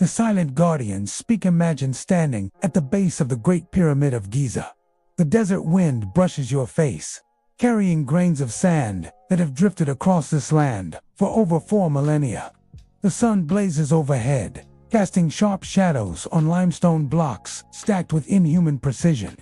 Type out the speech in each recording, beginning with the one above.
The silent guardians speak. Imagine standing at the base of the Great Pyramid of Giza. The desert wind brushes your face, carrying grains of sand that have drifted across this land for over 4 millennia. The sun blazes overhead, casting sharp shadows on limestone blocks stacked with inhuman precision.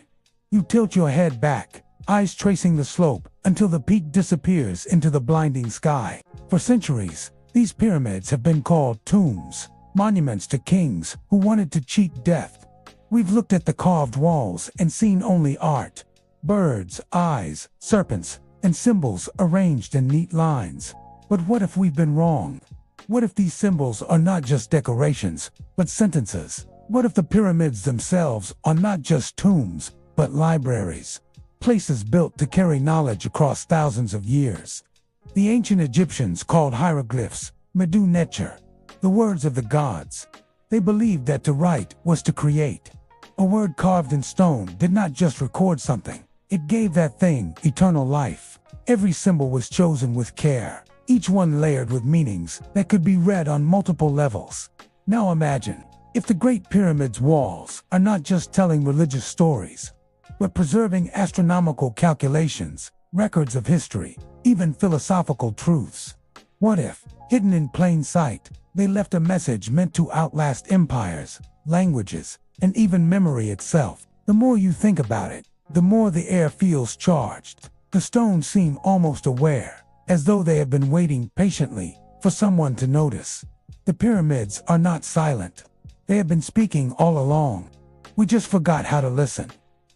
You tilt your head back, eyes tracing the slope until the peak disappears into the blinding sky. For centuries, these pyramids have been called tombs, monuments to kings who wanted to cheat death. We've looked at the carved walls and seen only art: birds, eyes, serpents, and symbols arranged in neat lines. But what if we've been wrong? What if these symbols are not just decorations, but sentences? What if the pyramids themselves are not just tombs, but libraries? Places built to carry knowledge across thousands of years. The ancient Egyptians called hieroglyphs Medu Neter, the words of the gods. They believed that to write was to create. A word carved in stone did not just record something, it gave that thing eternal life. Every symbol was chosen with care, each one layered with meanings that could be read on multiple levels. Now imagine, if the Great Pyramid's walls are not just telling religious stories, but preserving astronomical calculations, records of history, even philosophical truths. What if, hidden in plain sight, they left a message meant to outlast empires, languages, and even memory itself? The more you think about it, the more the air feels charged. The stones seem almost aware, as though they have been waiting patiently for someone to notice. The pyramids are not silent. They have been speaking all along. We just forgot how to listen.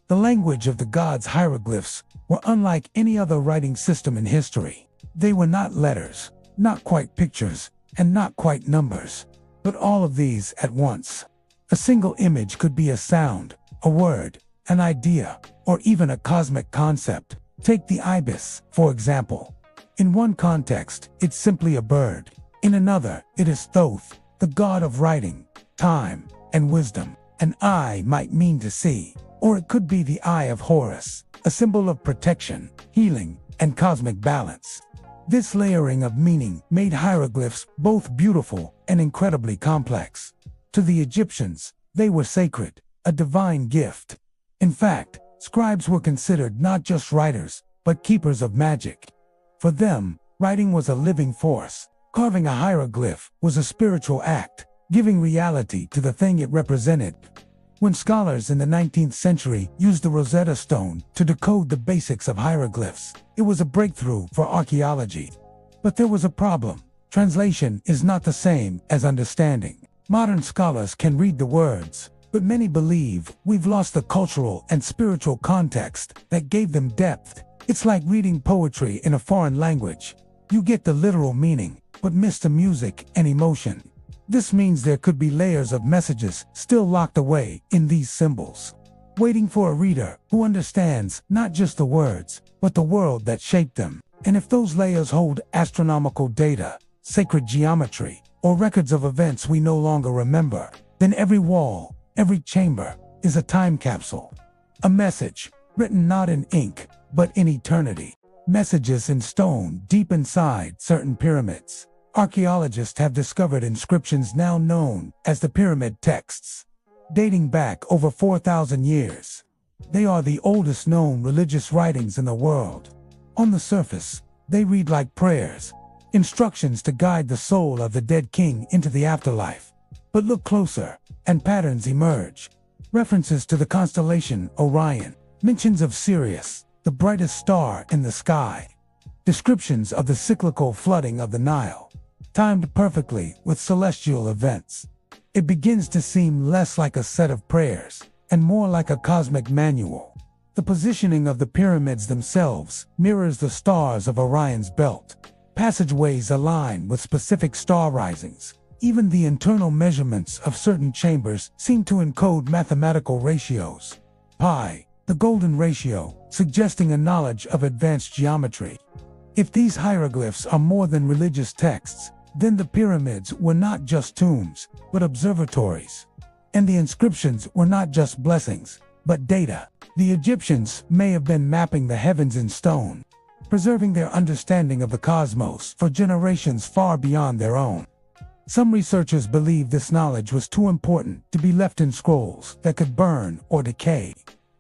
The language of the gods' hieroglyphs were unlike any other writing system in history. They were not letters, not quite pictures, and not quite numbers, but all of these at once. A single image could be a sound, a word, an idea, or even a cosmic concept. Take the ibis, for example. In one context, it's simply a bird. In another, it is Thoth, the god of writing, time, and wisdom. An eye might mean to see, or it could be the eye of Horus, a symbol of protection, healing, and cosmic balance. This layering of meaning made hieroglyphs both beautiful and incredibly complex. To the Egyptians, they were sacred, a divine gift. In fact, scribes were considered not just writers, but keepers of magic. For them, writing was a living force. Carving a hieroglyph was a spiritual act, giving reality to the thing it represented. When scholars in the 19th century used the Rosetta Stone to decode the basics of hieroglyphs, it was a breakthrough for archaeology. But there was a problem. Translation is not the same as understanding. Modern scholars can read the words, but many believe we've lost the cultural and spiritual context that gave them depth. It's like reading poetry in a foreign language. You get the literal meaning, but miss the music and emotion. This means there could be layers of messages still locked away in these symbols, waiting for a reader who understands not just the words, but the world that shaped them. And if those layers hold astronomical data, sacred geometry, or records of events we no longer remember, then every wall, every chamber, is a time capsule. A message, written not in ink, but in eternity. Messages in stone deep inside certain pyramids. Archaeologists have discovered inscriptions now known as the pyramid texts, dating back over 4,000 years. They are the oldest known religious writings in the world. On the surface, they read like prayers, instructions to guide the soul of the dead king into the afterlife. But look closer, and patterns emerge. References to the constellation Orion, mentions of Sirius, the brightest star in the sky, descriptions of the cyclical flooding of the Nile, timed perfectly with celestial events. It begins to seem less like a set of prayers, and more like a cosmic manual. The positioning of the pyramids themselves mirrors the stars of Orion's belt. Passageways align with specific star risings. Even the internal measurements of certain chambers seem to encode mathematical ratios. Pi, the golden ratio, suggesting a knowledge of advanced geometry. If these hieroglyphs are more than religious texts, then the pyramids were not just tombs, but observatories. And the inscriptions were not just blessings, but data. The Egyptians may have been mapping the heavens in stone, preserving their understanding of the cosmos for generations far beyond their own. Some researchers believe this knowledge was too important to be left in scrolls that could burn or decay.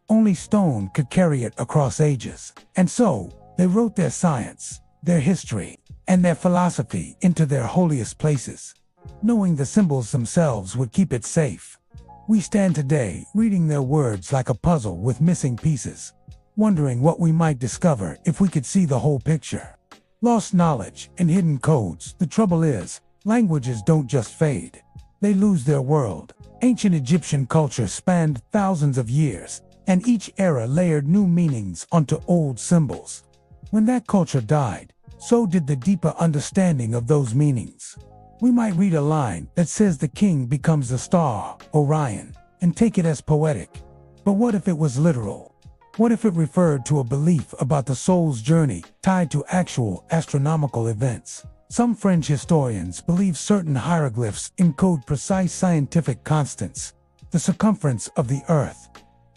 Only stone could carry it across ages. And so, they wrote their science, their history, and their philosophy into their holiest places, knowing the symbols themselves would keep it safe. We stand today reading their words like a puzzle with missing pieces, wondering what we might discover if we could see the whole picture. Lost knowledge and hidden codes. The trouble is, languages don't just fade. They lose their world. Ancient Egyptian culture spanned thousands of years, and each era layered new meanings onto old symbols. When that culture died, so did the deeper understanding of those meanings. We might read a line that says the king becomes the star, Orion, and take it as poetic. But what if it was literal? What if it referred to a belief about the soul's journey tied to actual astronomical events? Some French historians believe certain hieroglyphs encode precise scientific constants: the circumference of the Earth,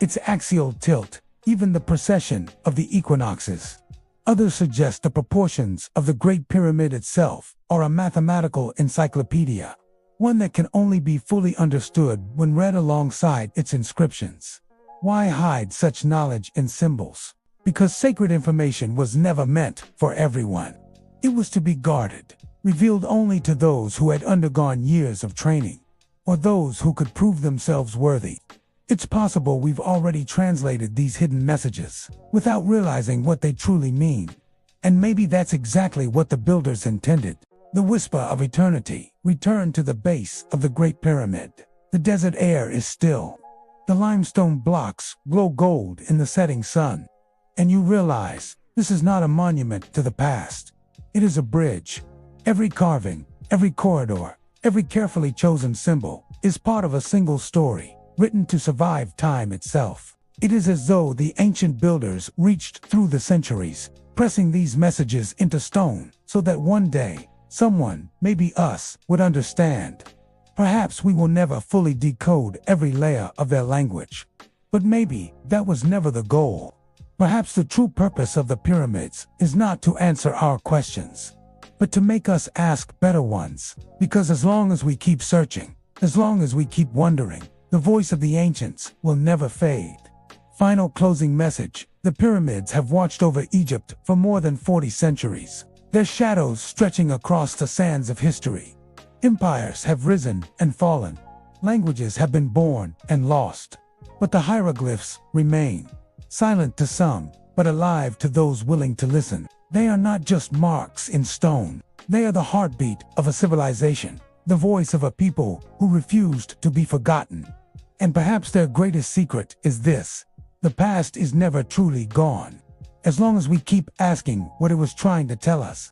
its axial tilt, even the precession of the equinoxes. Others suggest the proportions of the Great Pyramid itself are a mathematical encyclopedia, one that can only be fully understood when read alongside its inscriptions. Why hide such knowledge in symbols? Because sacred information was never meant for everyone. It was to be guarded, revealed only to those who had undergone years of training, or those who could prove themselves worthy. It's possible we've already translated these hidden messages without realizing what they truly mean. And maybe that's exactly what the builders intended. The whisper of eternity returned to the base of the Great Pyramid. The desert air is still. The limestone blocks glow gold in the setting sun. And you realize this is not a monument to the past. It is a bridge. Every carving, every corridor, every carefully chosen symbol is part of a single story, written to survive time itself. It is as though the ancient builders reached through the centuries, pressing these messages into stone, so that one day, someone, maybe us, would understand. Perhaps we will never fully decode every layer of their language. But maybe that was never the goal. Perhaps the true purpose of the pyramids is not to answer our questions, but to make us ask better ones. Because as long as we keep searching, as long as we keep wondering, the voice of the ancients will never fade. Final closing message. The pyramids have watched over Egypt for more than 40 centuries, their shadows stretching across the sands of history. Empires have risen and fallen. Languages have been born and lost. But the hieroglyphs remain, silent to some, but alive to those willing to listen. They are not just marks in stone. They are the heartbeat of a civilization, the voice of a people who refused to be forgotten. And perhaps their greatest secret is this: the past is never truly gone, as long as we keep asking what it was trying to tell us.